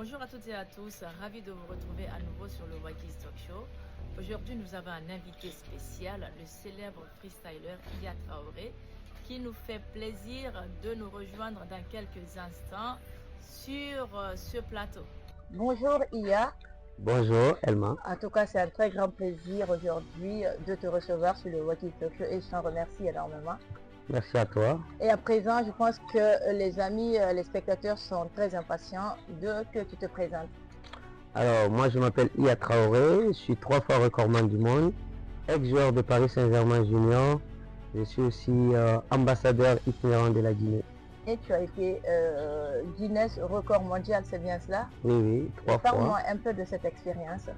Bonjour à toutes et à tous, ravi de vous retrouver à nouveau sur le Wakis Talk Show. Aujourd'hui, nous avons un invité spécial, le célèbre freestyler Iya Traoré, qui nous fait plaisir de nous rejoindre dans quelques instants sur ce plateau. Bonjour Iya. Bonjour Elma. En tout cas, c'est un très grand plaisir aujourd'hui de te recevoir sur le Wakis Talk Show et je t'en remercie énormément. Merci à toi. Et à présent, je pense que les amis, les spectateurs sont très impatients que tu te présentes. Alors, moi je m'appelle Iya Traoré, je suis 3 fois recordman du monde, ex-joueur de Paris Saint-Germain Junior. Je suis aussi ambassadeur itinérant de la Guinée. Et tu as été Guinness record mondial, c'est bien cela? Oui, 3 fois. Parle-moi un peu de cette expérience.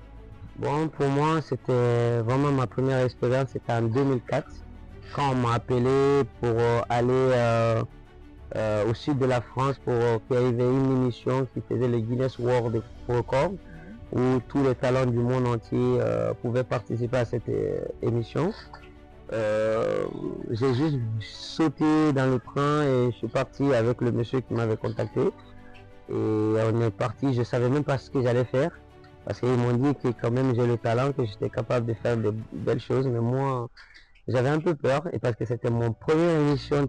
Bon, pour moi, c'était vraiment ma première expérience, c'était en 2004, quand on m'a appelé pour aller au sud de la France pour qu'il y avait une émission qui faisait le Guinness World Record, où tous les talents du monde entier pouvaient participer à cette émission. J'ai juste sauté dans le train et je suis parti avec le monsieur qui m'avait contacté. Et on est parti, je savais même pas ce que j'allais faire. Parce qu'ils m'ont dit que quand même j'ai le talent, que j'étais capable de faire de belles choses. Mais moi, j'avais un peu peur. Et parce que c'était mon première émission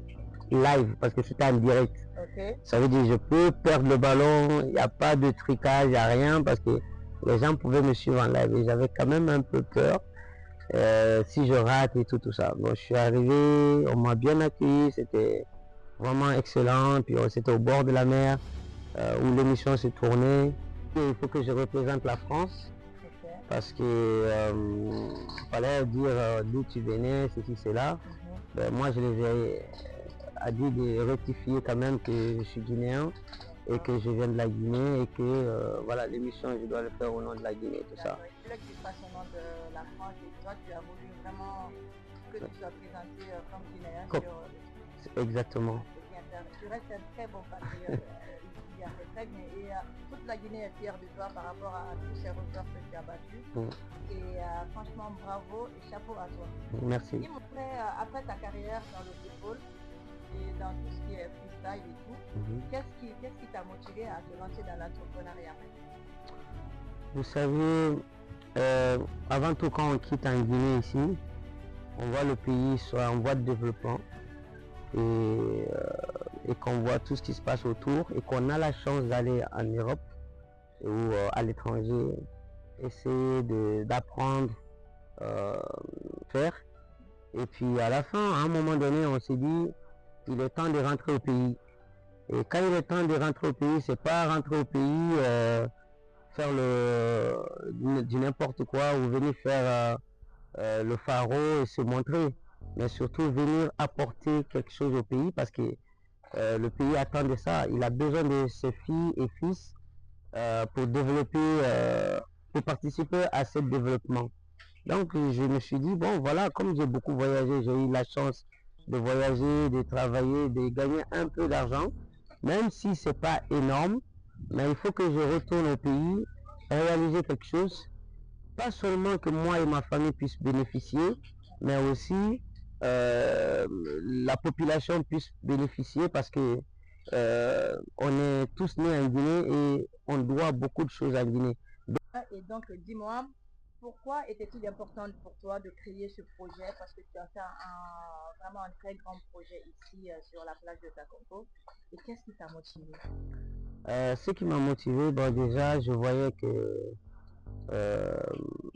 live, parce que c'était en direct. Okay. Ça veut dire je peux perdre le ballon, il n'y a pas de tricage, il n'y a rien. Parce que les gens pouvaient me suivre en live. Et j'avais quand même un peu peur. Si je rate et tout ça. Donc je suis arrivé, on m'a bien accueilli, c'était vraiment excellent. Puis c'était au bord de la mer où l'émission se tournait. Et il faut que je représente la France parce que fallait dire d'où tu venais, ceci, cela. Ben, moi je les ai dit de rectifier quand même que je suis guinéen et que je viens de la Guinée et que voilà, l'émission je dois le faire au nom de la Guinée, tout ça. Il fallait que tu fasses au nom de la France et toi tu as voulu vraiment que tu sois présenté comme guinéen sur Exactement. Tu restes un très bon patriote, il y a très bien et toute la Guinée est fière de toi par rapport à tous ces records que tu as battus. Et franchement bravo et chapeau à toi. Merci. Dis-moi après ta carrière dans le football et dans tout ce qui est freestyle et tout, qu'est-ce qui t'a motivé à te lancer dans l'entrepreneuriat? Vous savez, avant tout quand on quitte en Guinée ici, on voit le pays soit en voie de développement et qu'on voit tout ce qui se passe autour et qu'on a la chance d'aller en Europe ou à l'étranger, essayer d'apprendre, faire. Et puis à la fin, à un moment donné, on s'est dit, il est temps de rentrer au pays. Et quand il est temps de rentrer au pays, c'est pas rentrer au pays, faire du n'importe quoi ou venir faire le pharaon et se montrer, mais surtout venir apporter quelque chose au pays parce que le pays attend de ça. Il a besoin de ses filles et fils pour développer, pour participer à ce développement. Donc je me suis dit, bon voilà, comme j'ai beaucoup voyagé, j'ai eu la chance de voyager, de travailler, de gagner un peu d'argent, même si c'est pas énorme, mais il faut que je retourne au pays, réaliser quelque chose, pas seulement que moi et ma famille puissent bénéficier, mais aussi la population puisse bénéficier parce que on est tous nés en Guinée et on doit beaucoup de choses en Guinée. Et donc dis-moi, pourquoi était-il important pour toi de créer ce projet? Parce que tu as fait vraiment un très grand projet ici sur la plage de Takonko. Et qu'est-ce qui t'a motivé? Ce qui m'a motivé, bon, déjà, je voyais que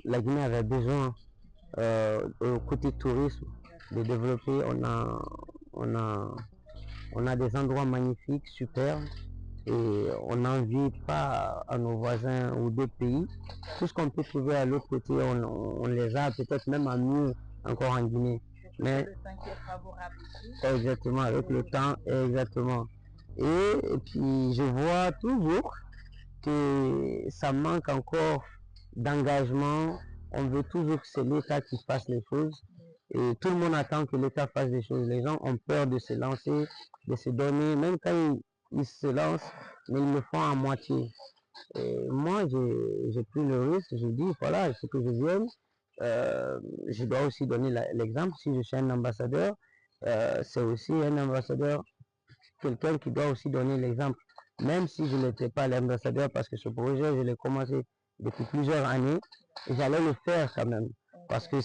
la Guinée avait besoin, au côté tourisme, de développer. On a des endroits magnifiques, super, et on n'envie pas à nos voisins ou d'autres pays. Tout ce qu'on peut trouver à l'autre côté, on les a peut-être même à mieux encore en Guinée. Mais le temps qui est favorable ici. Exactement, avec le temps, exactement. Et puis je vois toujours que ça manque encore d'engagement. On veut toujours que c'est l'État qui fasse les choses. Et tout le monde attend que l'État fasse des choses. Les gens ont peur de se lancer, de se donner. Même quand ils se lancent, mais ils le font à moitié. Et moi, j'ai pris le risque. Je dis, voilà, il faut que je vienne. Je dois aussi donner l'exemple. Si je suis un ambassadeur, c'est aussi un ambassadeur, quelqu'un qui doit aussi donner l'exemple. même si je n'étais pas l'ambassadeur, parce que ce projet, je l'ai commencé depuis plusieurs années, et j'allais le faire quand même, parce que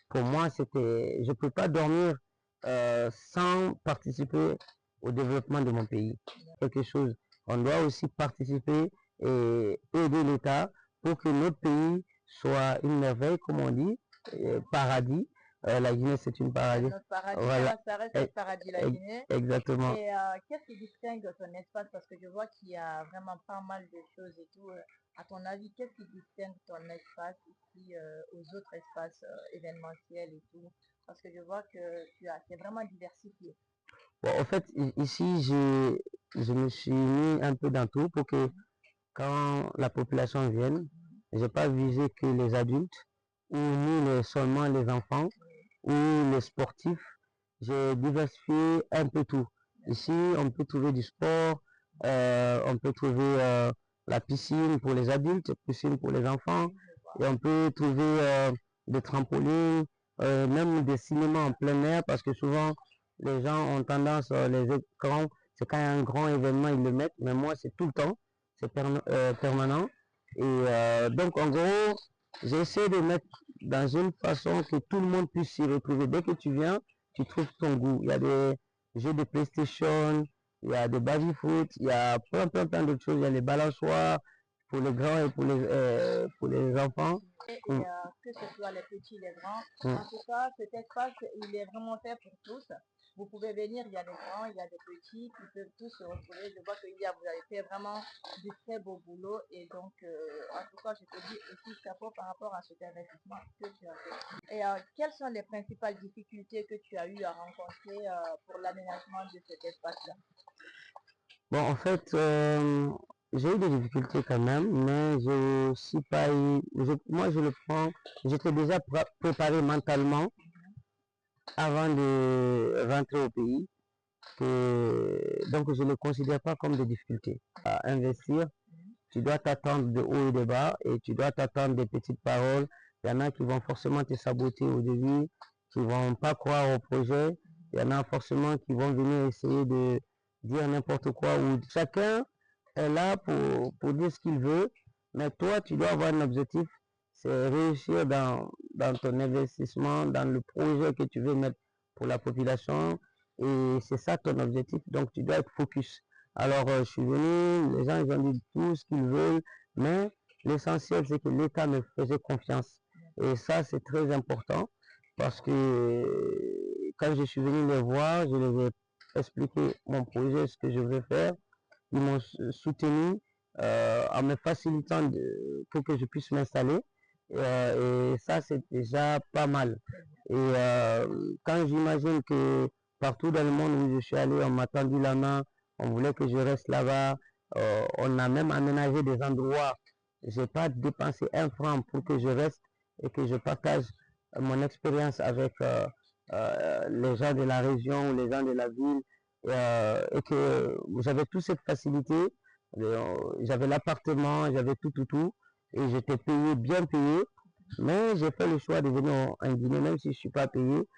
pour moi, je ne peux pas dormir sans participer au développement de mon pays. Quelque chose, on doit aussi participer et aider l'État pour que notre pays soit une merveille, comme on dit, paradis. La Guinée, c'est une paradis. Notre paradis, Voilà. ça reste notre paradis, la Guinée. Exactement. Et qu'est-ce qui distingue ton espace? Parce que je vois qu'il y a vraiment pas mal de choses et tout. À ton avis, qu'est-ce qui distingue ton espace ici aux autres espaces événementiels et tout? Parce que je vois que c'est vraiment diversifié. Bon, en fait, ici, je me suis mis un peu dans tout pour que quand la population vienne, je n'ai pas visé que les adultes ou ni seulement les enfants ou les sportifs. J'ai diversifié un peu tout. Ici, on peut trouver du sport, on peut trouver la piscine pour les adultes, piscine pour les enfants, et on peut trouver des trampolines, même des cinémas en plein air, parce que souvent, les gens ont tendance, les écrans, c'est quand il y a un grand événement, ils le mettent, mais moi, c'est tout le temps, c'est permanent. Et donc, en gros, j'essaie de mettre dans une façon que tout le monde puisse s'y retrouver. Dès que tu viens, tu trouves ton goût. Il y a des jeux de PlayStation, il y a des baby-foot, il y a plein d'autres choses. Il y a les balançoires pour les grands et pour les enfants. Et que ce soit les petits, les grands, en tout cas, cet espace, il est vraiment fait pour tous. Vous pouvez venir, il y a des grands, il y a des petits, qui peuvent tous se retrouver. Je vois que vous avez fait vraiment du très beau boulot. Et donc, en tout cas, je te dis aussi chapeau par rapport à cet investissement que tu as fait. Et quelles sont les principales difficultés que tu as eu à rencontrer pour l'aménagement de cet espace-là? Bon, en fait, j'ai eu des difficultés quand même, mais je aussi pas eu. Moi, je le prends. J'étais déjà préparé mentalement avant de rentrer au pays. Donc, je ne le considère pas comme des difficultés. À investir, tu dois t'attendre de haut et de bas et tu dois t'attendre des petites paroles. Il y en a qui vont forcément te saboter au début, qui ne vont pas croire au projet. Il y en a forcément qui vont venir essayer de dire n'importe quoi. Ou chacun est là pour dire ce qu'il veut, mais toi, tu dois avoir un objectif, c'est réussir dans ton investissement, dans le projet que tu veux mettre pour la population. Et c'est ça ton objectif, donc tu dois être focus. Alors, je suis venu, les gens ils ont dit tout ce qu'ils veulent, mais l'essentiel, c'est que l'État me faisait confiance. Et ça, c'est très important, parce que quand je suis venu les voir, je les ai expliqué mon projet, ce que je veux faire. Ils m'ont soutenu en me facilitant pour que je puisse m'installer. Et ça, c'est déjà pas mal. Et quand j'imagine que partout dans le monde où je suis allé, on m'a tendu la main, on voulait que je reste là-bas, on a même aménagé des endroits. Je n'ai pas dépensé un franc pour que je reste et que je partage mon expérience avec les gens de la région ou les gens de la ville. Et que j'avais toute cette facilité. J'avais l'appartement, j'avais tout. Et j'étais payé, bien payé. Mais j'ai fait le choix de venir en Guinée, même si je ne suis pas payé.